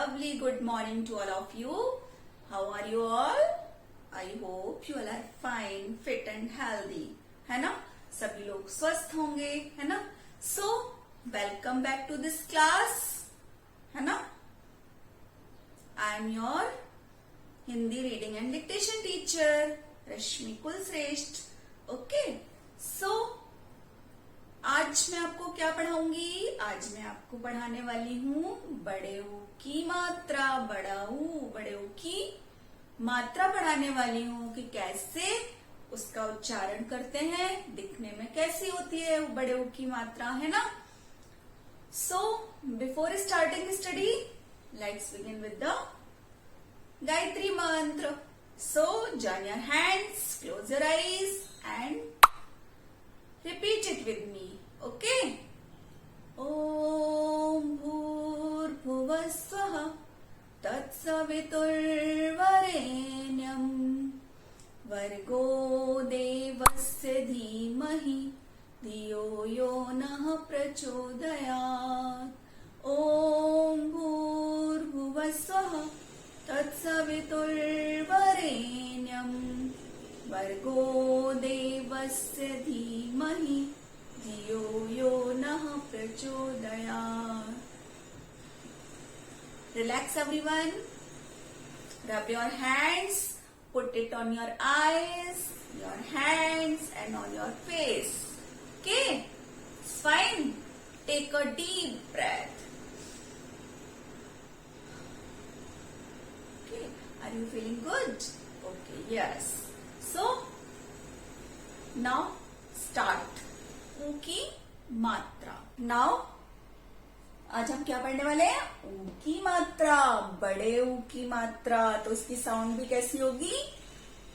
lovely good morning to all of you. How are you all? I hope you all are fine, fit and healthy. है ना? सभी लोग स्वस्थ होंगे, है ना? So, welcome back to this class. है ना? I am your Hindi reading and dictation teacher, Rashmi Kulsresht. Okay. So, आज मैं आपको क्या पढ़ाऊंगी? आज मैं आपको पढ़ाने वाली हूँ बड़े ऊ की मात्रा, बड़ा ऊ, बड़े ऊ की मात्रा पढ़ाने वाली हूँ कि कैसे उसका उच्चारण करते हैं, दिखने में कैसी होती है बड़े ऊ की मात्रा, है ना? So, before starting study, let's begin with the Gayatri mantra. So, join your hands, close your eyes and repeat it with me. Okay? Om Bhurbhuvah Swaha Tatsaviturvarenyam Vargo Devasya Dhimahi Dhiyo Yo Nah Prachodayat. Om Bhurbhuvah Swaha Tatsaviturvarenyam Vargo Devasya Dhimahi Dhiyo Yo Nah Prachodayat. Relax everyone. Rub your hands. Put it on your eyes, your hands and on your face. Okay? It's fine. Take a deep breath. Okay. Are you feeling good? Okay. Yes. So, now start. ऊ की मात्रा. Now, आज हम क्या पढ़ने वाले हैं? ऊ की मात्रा, बड़े ऊ की मात्रा. तो उसकी साउंड भी कैसी होगी?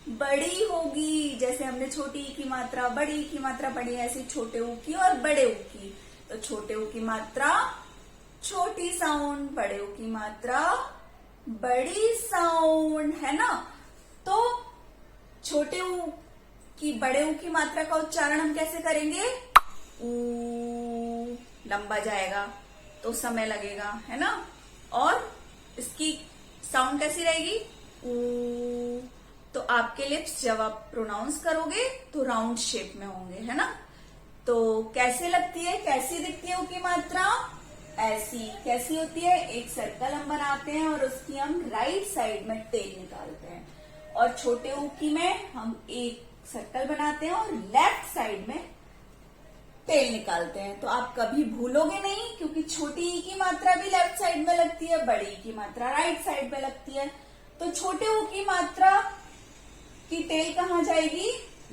बड़ी होगी. जैसे हमने छोटी ई की मात्रा, बड़ी ई की मात्रा पढ़ी है, ऐसी छोटे ऊ की और बड़े ऊ की. तो छोटे ऊ की मात्रा छोटी साउंड, बड़े ऊ की मात्रा बड़ी साउंड, है ना? तो छोटे ऊ की बड़े ऊ की मात्रा का उच्चारण हम कैसे करेंगे? ऊ लंबा जाएगा तो समय लगेगा, है ना? और इसकी साउंड कैसी रहेगी? ऊ. तो आपके लिप्स जब आप प्रोनाउंस करोगे तो राउंड शेप में होंगे, है ना? तो कैसे लगती है, कैसी दिखती है ऊ की मात्रा? ऐसी. कैसी होती है? एक सर्कल हम बनाते हैं और उसकी हम राइट साइड में टेल निकालते हैं. और छोटे ऊ की में हम एक सर्कल बनाते हैं और लेफ्ट साइड में टेल निकालते हैं. तो आप कभी भूलोगे नहीं, क्योंकि छोटी ई की मात्रा भी लेफ्ट साइड में लगती है, बड़ी ई की मात्रा राइट साइड में लगती है. तो छोटे ऊ की मात्रा की टेल कहाँ जाएगी?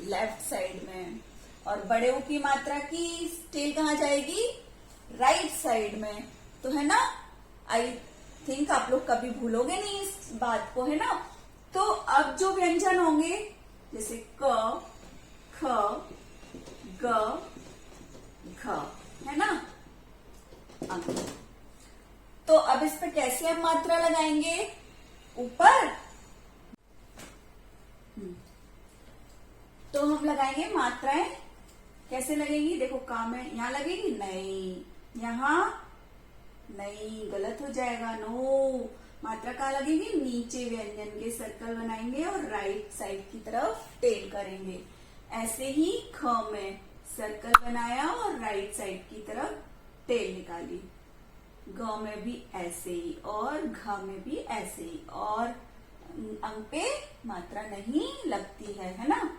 लेफ्ट साइड में. और बड़े ऊ की मात्रा की टेल कहाँ जाएगी? राइट साइड में. तो है ना? आई थिंक आप लोग कभी भूलोगे नहीं इस बात को, है ना? तो अब जो व्यंजन होंगे जैसे क, ख, ग, घ, है ना? तो अब इस पे कैसे हम मात्रा लगाएंगे? ऊपर. तो हम लगाएंगे मात्राएं. कैसे लगेंगी? देखो, का में यहां लगेगी नहीं, यहां नहीं, गलत हो जाएगा. नो, मात्रा कहाँ लगेगी? नीचे व्यंजन के सर्कल बनाएंगे और राइट साइड की तरफ टेल करेंगे. ऐसे ही ख में सर्कल बनाया और राइट साइड की तरफ टेल निकाली. ग में भी ऐसे ही और घ में भी ऐसे ही. और अंग पे मात्रा नहीं लगती है ना?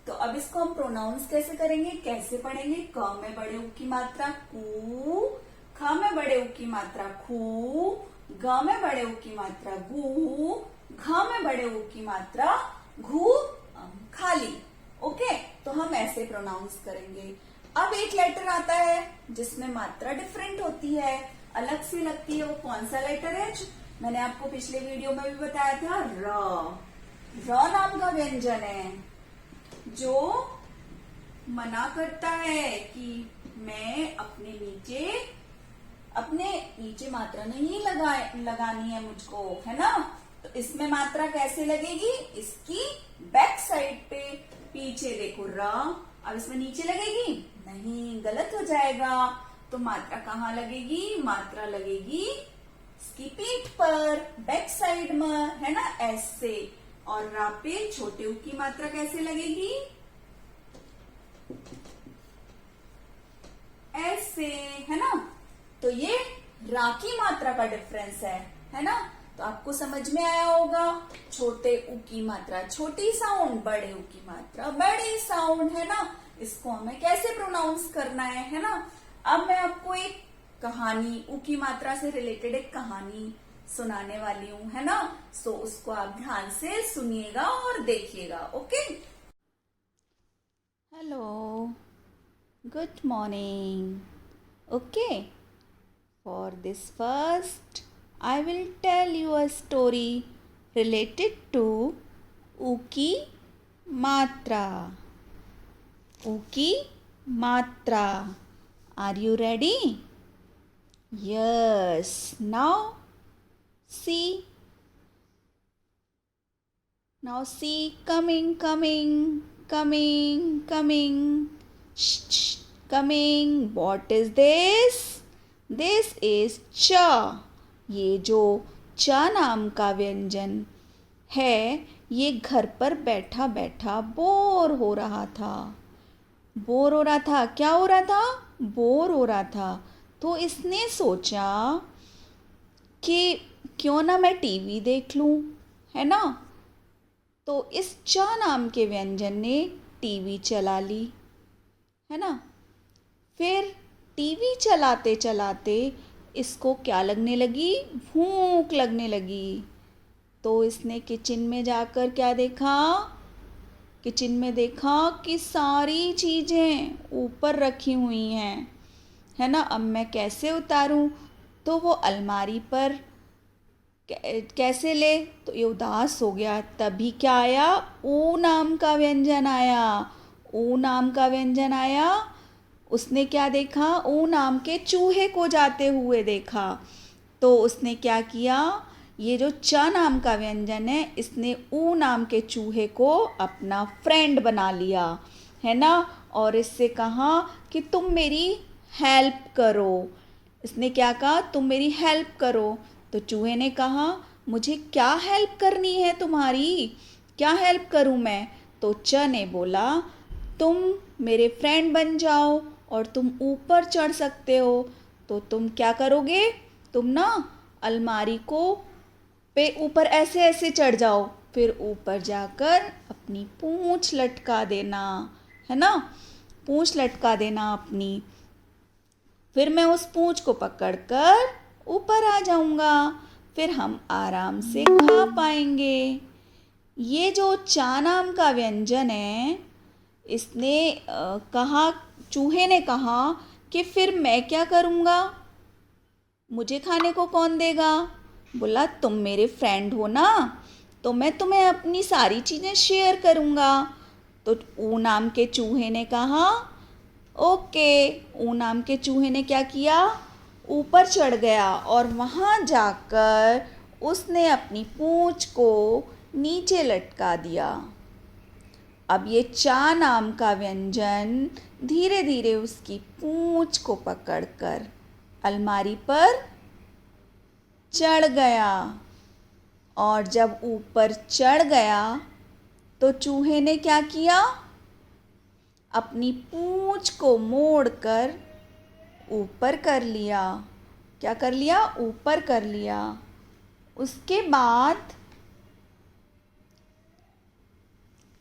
तो अब इसको हम प्रोनाउंस कैसे करेंगे, कैसे पढ़ेंगे? क में बड़े ऊ की मात्रा कू, ख में बड़े ऊ की मात्रा खू, ग में बड़े ऊ की मात्रा गू, घ में बड़े ऊ की मात्रा घू, खाली. ओके? तो हम ऐसे प्रोनाउंस करेंगे. अब एक लेटर आता है जिसमें मात्रा डिफरेंट होती है, अलग से लगती है. वो कौन सा लेटर है? मैंने आपको पिछले वीडियो में भी बताया था. र. र नाम का व्यंजन है जो मना करता है कि मैं अपने नीचे मात्रा नहीं लगानी है मुझको, है ना? तो इसमें मात्रा कैसे लगेगी? इसकी बैक साइड पे पीछे देखो र. अब इसमें नीचे लगेगी नहीं, गलत हो जाएगा. तो मात्रा कहाँ लगेगी? मात्रा लगेगी इसकी पीठ पर, बैक साइड में, है ना, ऐसे। और रा पे छोटे ऊ की मात्रा कैसे लगेगी? ऐसे, है ना। तो ये रा की मात्रा का डिफरेंस है ना। तो आपको समझ में आया होगा, छोटे ऊ की मात्रा छोटी साउंड, बड़े ऊ की मात्रा बड़ी साउंड, है ना। इसको हमें कैसे प्रोनाउंस करना है ना। अब मैं आपको एक कहानी, ऊ की मात्रा से रिलेटेड एक कहानी सुनाने वाली हूँ, है ना। सो उसको आप ध्यान से सुनिएगा और देखिएगा। Okay, hello, good morning. Okay, for this first I will tell you a story related to ऊ की मात्रा। ऊ की मात्रा। Are you ready? Yes. Now see. Now see, coming, coming, coming, coming. Shh, shh, coming. What is this? This is च। ये जो च नाम का व्यंजन है, ये घर पर बैठा बैठा बोर हो रहा था। बोर हो रहा था, क्या हो रहा था? बोर हो रहा था। तो इसने सोचा कि क्यों ना मैं टीवी देख लूं, है ना। तो इस च नाम के व्यंजन ने टीवी चला ली, है ना। फिर टीवी चलाते चलाते इसको क्या लगने लगी? भूख लगने लगी। तो इसने किचन में जाकर क्या देखा? किचन में देखा कि सारी चीज़ें ऊपर रखी हुई हैं, है ना। अब मैं कैसे उतारूं? तो वो अलमारी पर कैसे ले? तो ये उदास हो गया। तभी क्या आया? ऊ नाम का व्यंजन आया। ऊ नाम का व्यंजन आया। उसने क्या देखा? ऊ नाम के चूहे को जाते हुए देखा। तो उसने क्या किया? ये जो च नाम का व्यंजन है, इसने ऊ नाम के चूहे को अपना फ्रेंड बना लिया, है ना। और इससे कहा कि तुम मेरी हेल्प करो। इसने क्या कहा? तुम मेरी हेल्प करो। तो चूहे ने कहा, मुझे क्या हेल्प करनी है तुम्हारी? क्या हेल्प करूं मैं? तो च ने बोला, तुम मेरे फ्रेंड बन जाओ और तुम ऊपर चढ़ सकते हो। तो तुम क्या करोगे? तुम ना अलमारी को पे ऊपर ऐसे ऐसे चढ़ जाओ, फिर ऊपर जाकर अपनी पूंछ लटका देना, है ना। पूंछ लटका देना अपनी। फिर मैं उस पूंछ को पकड़कर ऊपर आ जाऊंगा, फिर हम आराम से खा पाएंगे। ये जो चा नाम का व्यंजन है, इसने कहा, चूहे ने कहा कि फिर मैं क्या करूँगा? मुझे खाने को कौन देगा? बोला, तुम मेरे फ्रेंड हो ना, तो मैं तुम्हें अपनी सारी चीज़ें शेयर करूँगा। तो ऊ नाम के चूहे ने कहा, ओके। ऊ नाम के चूहे ने क्या किया? ऊपर चढ़ गया और वहाँ जाकर उसने अपनी पूँछ को नीचे लटका दिया। अब ये चा नाम का व्यंजन धीरे धीरे उसकी पूँछ को पकड़कर अलमारी पर चढ़ गया। और जब ऊपर चढ़ गया तो चूहे ने क्या किया? अपनी पूँछ को मोड़कर ऊपर कर लिया। क्या कर लिया? ऊपर कर लिया। उसके बाद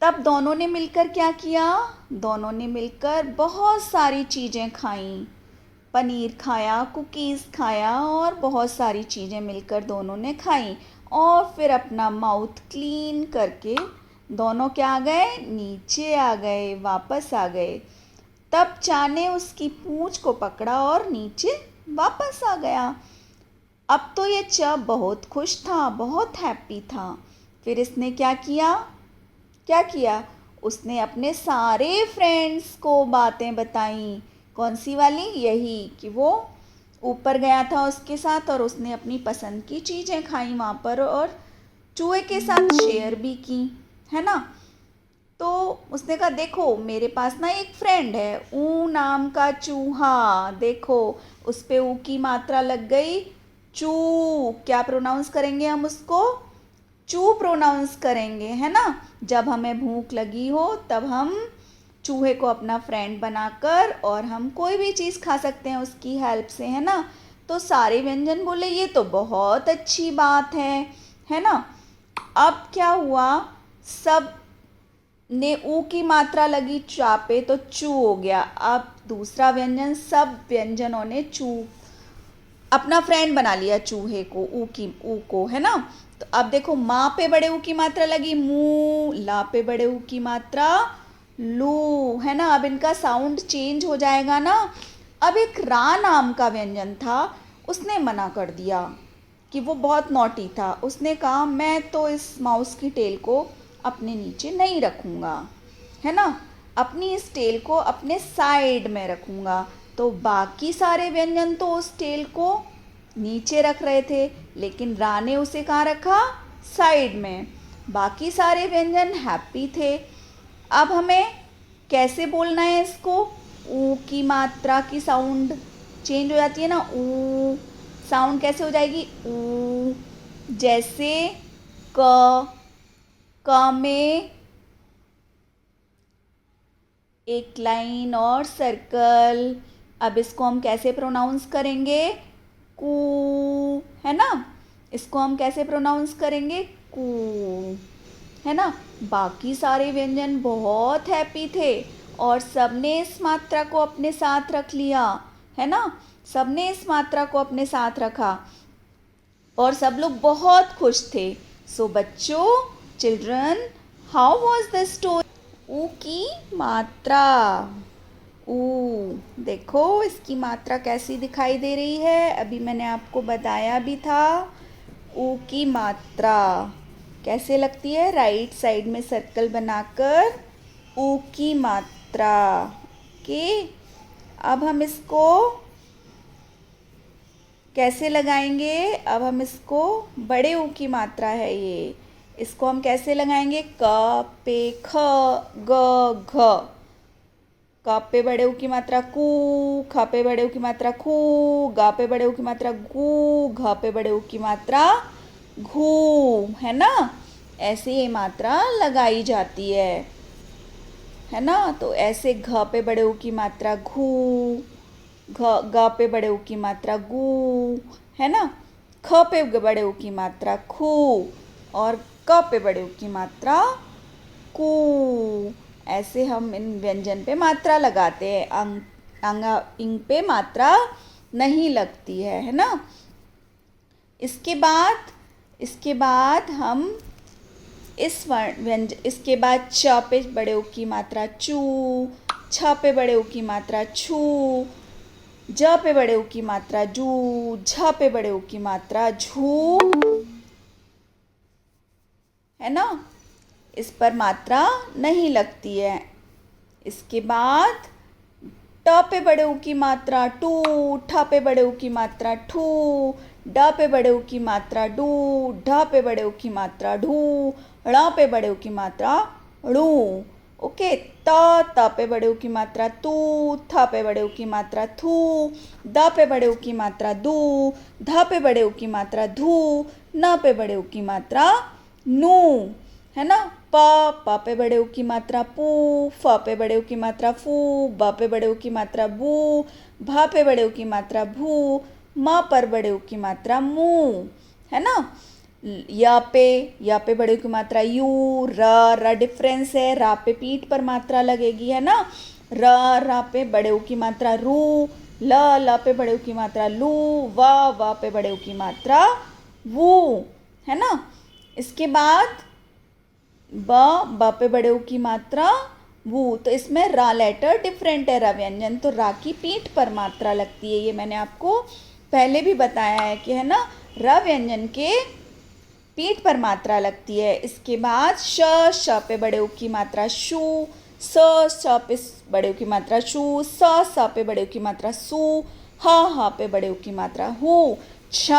तब दोनों ने मिलकर क्या किया? दोनों ने मिलकर बहुत सारी चीज़ें खाईं। पनीर खाया, कुकीज़ खाया और बहुत सारी चीज़ें मिलकर दोनों ने खाईं। और फिर अपना माउथ क्लीन करके दोनों क्या आ गए? नीचे आ गए, वापस आ गए। तब चा ने उसकी पूँछ को पकड़ा और नीचे वापस आ गया। अब तो ये च बहुत खुश था, बहुत हैप्पी था। फिर इसने क्या किया? क्या किया? उसने अपने सारे फ्रेंड्स को बातें बताई। कौन सी वाली? यही कि वो ऊपर गया था उसके साथ और उसने अपनी पसंद की चीज़ें खाई वहाँ पर और चूहे के साथ शेयर भी की, है ना। तो उसने कहा, देखो मेरे पास ना एक फ्रेंड है, ऊ नाम का चूहा। देखो उस पे ऊ की मात्रा लग गई, चू, क्या प्रोनाउंस करेंगे हम उसको? चू प्रोनाउंस करेंगे, है ना। जब हमें भूख लगी हो तब हम चूहे को अपना फ्रेंड बनाकर और हम कोई भी चीज़ खा सकते हैं उसकी हेल्प से, है ना। तो सारे व्यंजन बोले, ये तो बहुत अच्छी बात है ना। अब क्या हुआ, सब ने ऊ की मात्रा लगी चा पे तो चू हो गया। अब दूसरा व्यंजन, सब व्यंजनों ने चू अपना फ्रेंड बना लिया चूहे को, ऊ को, है ना। तो अब देखो, माँ पे बड़े ऊ की मात्रा लगी मू, ला पे बड़े ऊ की मात्रा लू, है ना। अब इनका साउंड चेंज हो जाएगा ना। अब एक रा नाम का व्यंजन था, उसने मना कर दिया कि वो बहुत नॉटी था। उसने कहा मैं तो इस माउस की टेल को अपने नीचे नहीं रखूँगा, है ना, अपनी इस टेल को अपने साइड में रखूँगा। तो बाकी सारे व्यंजन तो उस टेल को नीचे रख रहे थे, लेकिन रा ने उसे कहाँ रखा? साइड में। बाकी सारे व्यंजन हैप्पी थे। अब हमें कैसे बोलना है इसको? ऊ की मात्रा की साउंड चेंज हो जाती है ना, ऊ साउंड कैसे हो जाएगी? ऊ, जैसे क में एक लाइन और सर्कल। अब इसको हम कैसे प्रोनाउंस करेंगे? कू, है ना। इसको हम कैसे प्रोनाउंस करेंगे? कू, है ना। बाकी सारे व्यंजन बहुत हैप्पी थे और सबने इस मात्रा को अपने साथ रख लिया, है ना। सबने इस मात्रा को अपने साथ रखा और सब लोग बहुत खुश थे। सो बच्चों, children, how was the story? ऊ की मात्रा, ऊ, देखो इसकी मात्रा कैसी दिखाई दे रही है। अभी मैंने आपको बताया भी था। ऊ की मात्रा कैसे लगती है? राइट साइड में सर्कल बनाकर ऊ की मात्रा के। अब हम इसको कैसे लगाएंगे? अब हम इसको, बड़े ऊ की मात्रा है ये, इसको हम कैसे लगाएंगे? क पे ख ग घ। क पे बड़े ऊ की मात्रा कू, ख पे बड़े ऊ की मात्रा खू, ग पे बड़े ऊ की मात्रा गू, घ पे बड़े ऊ की मात्रा घू, है ना। ऐसे ये मात्रा लगाई जाती है ना। तो ऐसे घ पे बड़े ऊ की मात्रा घू, ग पे बड़े ऊ की मात्रा गू, है ना। ख पे बड़े ऊ की मात्रा खू और क पे बड़े ऊ की मात्रा कू। ऐसे हम इन व्यंजन पे मात्रा लगाते हैं। इंग पे मात्रा नहीं लगती है ना। इसके बाद हम इस इसके बाद च पे बड़े ऊ की मात्रा चू, छ पे बड़े ऊ की मात्रा छू, ज पे बड़े ऊ की मात्रा जू, झ पे बड़े ऊ की मात्रा झू, है ना। इस पर मात्रा नहीं लगती है। इसके बाद ट पे बड़े ऊ की मात्रा टू, ठ पे बड़े ऊ की मात्रा ठू, ड पे बड़े ऊ की मात्रा डू, ढ पे बड़े ऊ की मात्रा ढू, ड़ पे बड़े ऊ की मात्रा ड़ू। ओके, त पे बड़े ऊ की मात्रा तू, थ पे बड़े ऊ की मात्रा थू, द पे बड़े ऊ की मात्रा दू, ध पे बड़े ऊ की मात्रा धू, न पे बड़े ऊ की मात्रा नू, है ना। प पे बड़े ऊ की मात्रा पू, फ पे बड़े ऊ की मात्रा फू, ब पे बड़े ऊ की मात्रा बू, भ पे बड़े ऊ की मात्रा भू, म पर बड़े ऊ की मात्रा मू, है ना। या पे बड़े ऊ की मात्रा यू, र डिफरेंस है, रा पे पीठ पर मात्रा लगेगी, है ना। रा पे बड़े ऊ की मात्रा रू, ल पे बड़े ऊ की मात्रा लू, व पे बड़े ऊ की मात्रा वू, है ना। इसके बाद ब पे बड़े ऊ की मात्रा वू। तो इसमें रा लेटर डिफरेंट है, रा व्यंजन तो रा की पीठ पर मात्रा लगती है। ये मैंने आपको पहले भी बताया है कि, है ना, रा व्यंजन के पीठ पर मात्रा लगती है। इसके बाद श पे बड़े ऊ की मात्रा शू, स पे बड़े ऊ की मात्रा शू, स पे बड़े ऊ की मात्रा सू, ह पे बड़े ऊ की मात्रा हू, छ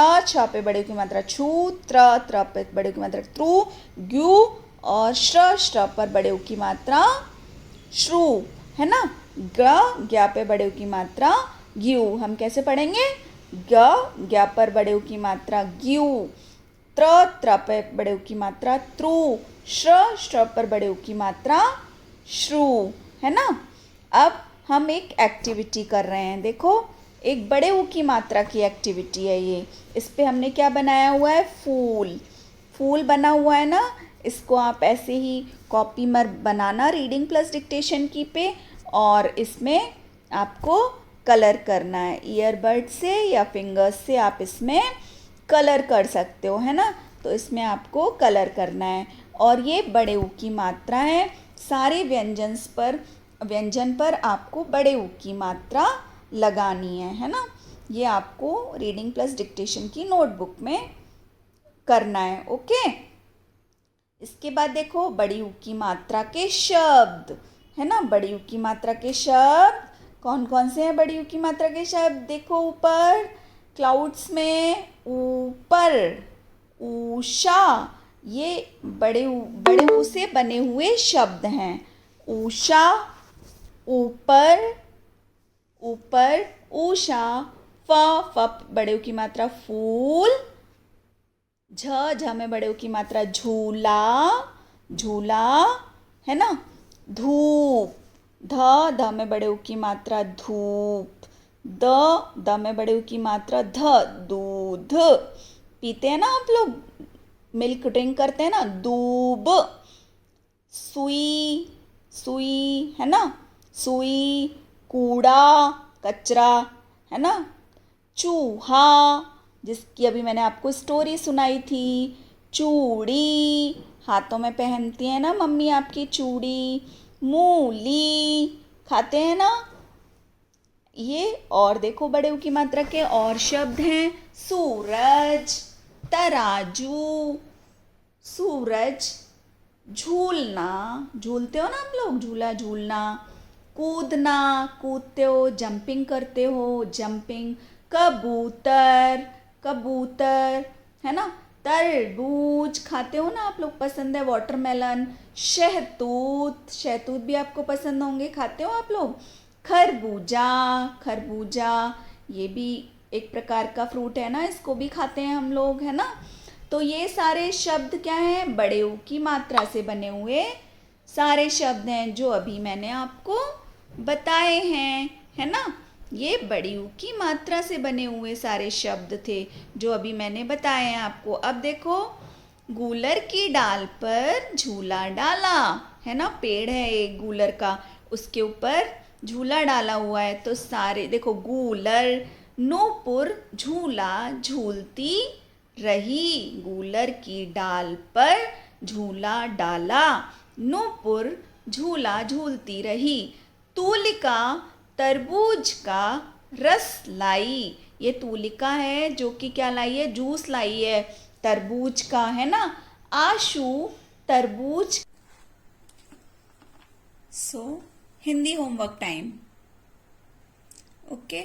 पे बड़े ऊ की मात्रा छू, त्र पे बड़े ऊ की मात्रा त्रु, ग्यू और श्र पर बड़े ऊ की मात्रा श्रू, है ना। ग्या पे बड़े ऊ की मात्रा ग्यू। हम कैसे पढ़ेंगे? ग पर बड़े ऊ की मात्रा ग्यू, त्र पर बड़े ऊ की मात्रा त्रु, श्र पर बड़े ऊ की मात्रा श्रु, है ना। अब हम एक एक्टिविटी कर रहे हैं, देखो एक बड़े ऊ की मात्रा की एक्टिविटी है ये। इस पे हमने क्या बनाया हुआ है, फूल, फूल बना हुआ है ना। इसको आप ऐसे ही कॉपी में बनाना रीडिंग प्लस डिक्टेशन की पे, और इसमें आपको कलर करना है। ईयरबड से या फिंगर्स से आप इसमें कलर कर सकते हो, है ना। तो इसमें आपको कलर करना है, और ये बड़े ऊ की मात्रा है। सारे व्यंजन पर आपको बड़े ऊ की मात्रा लगानी है ना। ये आपको रीडिंग प्लस डिक्टेशन की नोटबुक में करना है, ओके। इसके बाद देखो बड़ी ऊ की मात्रा के शब्द, है ना। बड़ी ऊ की मात्रा के शब्द कौन कौन से हैं? बड़ी ऊ की मात्रा के शब्द देखो ऊपर क्लाउड्स में, ऊपर, उषा, ये बड़े ऊ से बने हुए शब्द हैं। उषा, ऊपर, ऊपर, उषा, फ बड़े ऊ की मात्रा फूल, झ में बड़े ऊ की मात्रा झूला, झूला, है ना। धूप, ध में बड़े ऊ की मात्रा धूप, द में बड़े ऊ की मात्रा ध, दूध, पीते हैं ना आप लोग, मिल्क ड्रिंक करते हैं ना, दूब। सुई, सुई, है ना, सुई, कूड़ा, कचरा, है ना। चूहा, जिसकी अभी मैंने आपको स्टोरी सुनाई थी। चूड़ी, हाथों में पहनती है ना मम्मी आपकी चूड़ी। मूली, खाते हैं ना ये। और देखो बड़े ऊ की मात्रा के और शब्द हैं, सूरज, तराजू, सूरज, झूलना, झूलते हो ना आप लोग, झूला झूलना। कूदना, कूदते हो, जंपिंग करते हो, जंपिंग। कबूतर, कबूतर, है ना। तरबूज, खाते हो ना आप लोग, पसंद है, वाटरमेलन। शहतूत, शहतूत भी आपको पसंद होंगे, खाते हो आप लोग। खरबूजा, खरबूजा, ये भी एक प्रकार का फ्रूट है ना, इसको भी खाते हैं हम लोग, है ना। तो ये सारे शब्द क्या हैं, बड़े ऊ की मात्रा से बने हुए सारे शब्द हैं जो अभी मैंने आपको बताए हैं, है ना। ये बड़ी ऊ की मात्रा से बने हुए सारे शब्द थे जो अभी मैंने बताए हैं आपको। अब देखो, गूलर की डाल पर झूला डाला, है ना, पेड़ है एक गूलर का, उसके ऊपर झूला डाला हुआ है। तो सारे देखो, गूलर, नूपुर झूला झूलती रही, गूलर की डाल पर झूला डाला, नूपुर झूला झूलती रही। तूलिका तरबूज का रस लाई, ये तूलिका है जो कि क्या लाई है, जूस लाई है तरबूज का, है ना। आशु तरबूज। सो हिंदी होमवर्क टाइम, ओके।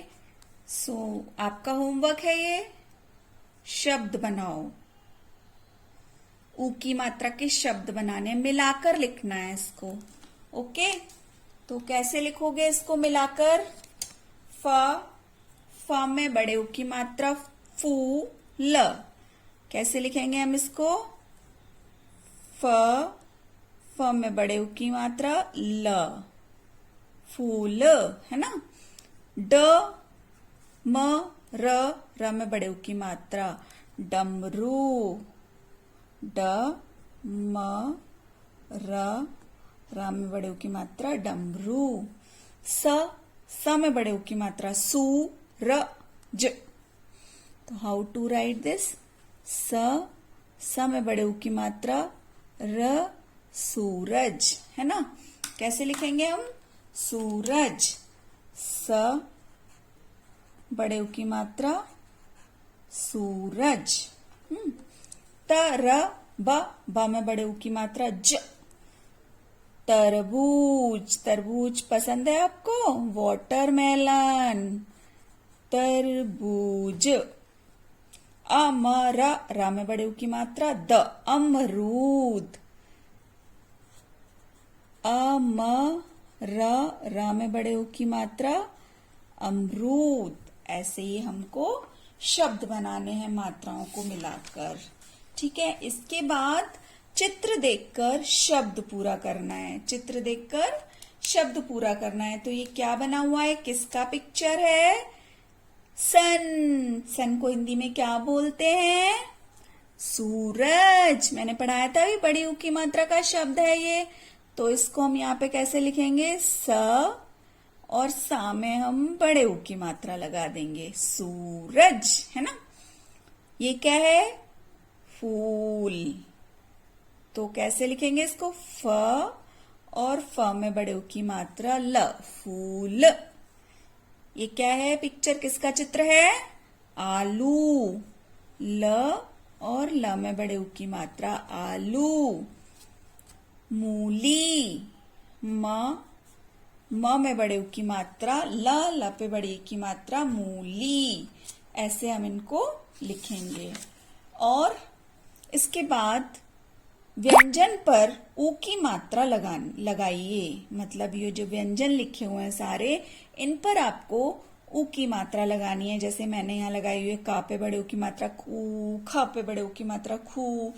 सो आपका होमवर्क है ये, शब्द बनाओ, ऊ की मात्रा के शब्द बनाने, मिलाकर लिखना है इसको, ओके। तो कैसे लिखोगे इसको मिलाकर? फ में बड़े ऊ की मात्रा फूल, कैसे लिखेंगे हम इसको? फ में बड़े ऊ की मात्रा ल, फूल, है ना। ड म र में बड़े ऊ की मात्रा डमरू, ड म र में बड़े ऊ की मात्रा डमरू। स में बड़े ऊ की मात्रा सूरज। तो हाउ टू राइट दिस? स में बड़े ऊ की मात्रा र, सूरज, है ना। कैसे लिखेंगे हम? सूरज, स बड़े ऊ की मात्रा सूरज। ब में बड़े ऊ की मात्रा ज, तरबूज, तरबूज पसंद है आपको? वाटरमेलन, तरबूज। अमर, रा में बड़े ऊ की मात्रा द, अमरूद। रा में बड़े ऊ की मात्रा अमरूद। ऐसे ही हमको शब्द बनाने हैं मात्राओं को मिलाकर। ठीक है, इसके बाद चित्र देखकर शब्द पूरा करना है। चित्र देखकर शब्द पूरा करना है। तो ये क्या बना हुआ है, किसका पिक्चर है? सन। सन को हिंदी में क्या बोलते हैं? सूरज। मैंने पढ़ाया था अभी, बड़ी ऊ की मात्रा का शब्द है ये। तो इसको हम यहाँ पे कैसे लिखेंगे? स और सा में हम बड़े ऊ की मात्रा लगा देंगे, सूरज, है ना। ये क्या है? फूल। तो कैसे लिखेंगे इसको? फ और फ में बड़े ऊ की मात्रा ल, फूल। ये क्या है? पिक्चर किसका चित्र है? आलू। ल और ल में बड़े ऊ की मात्रा आलू। मूली। म में बड़े ऊ की मात्रा ल पे बड़ी ऊ की मात्रा मूली। ऐसे हम इनको लिखेंगे। और इसके बाद व्यंजन पर ऊ की मात्रा लगाइए। मतलब ये जो व्यंजन लिखे हुए हैं सारे, इन पर आपको ऊ की मात्रा लगानी है। जैसे मैंने यहाँ लगाई हुई है, का पे बड़े ऊ की मात्रा कू, ख पे बड़े ऊ की मात्रा खू,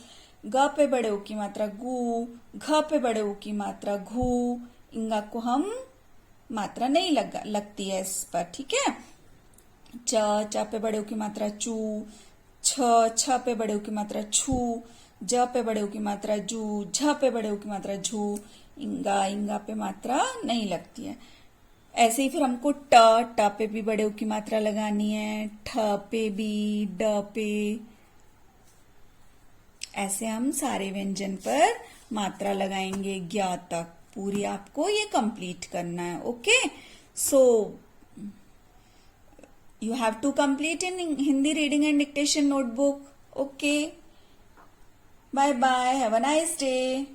ग पे बड़े ऊ की मात्रा गू, घ पे बड़े ऊ की मात्रा घू। इंगा को हम मात्रा नहीं लगती है इस पर। ठीक है, च पे बड़े ऊ की मात्रा चू, छ पे बड़े ऊ की मात्रा छू, ज पे बड़े ऊ की मात्रा जू, झ पे बड़े ऊ की मात्रा झू। इंगा पे मात्रा नहीं लगती है। ऐसे ही फिर हमको ट पे भी बड़े ऊ की मात्रा लगानी है, ठ पे भी, ड पे। ऐसे हम सारे व्यंजन पर मात्रा लगाएंगे 11 तक। पूरी आपको ये कंप्लीट करना है। Okay, so you have to complete in Hindi reading and dictation notebook. Okay, bye bye, have a nice day.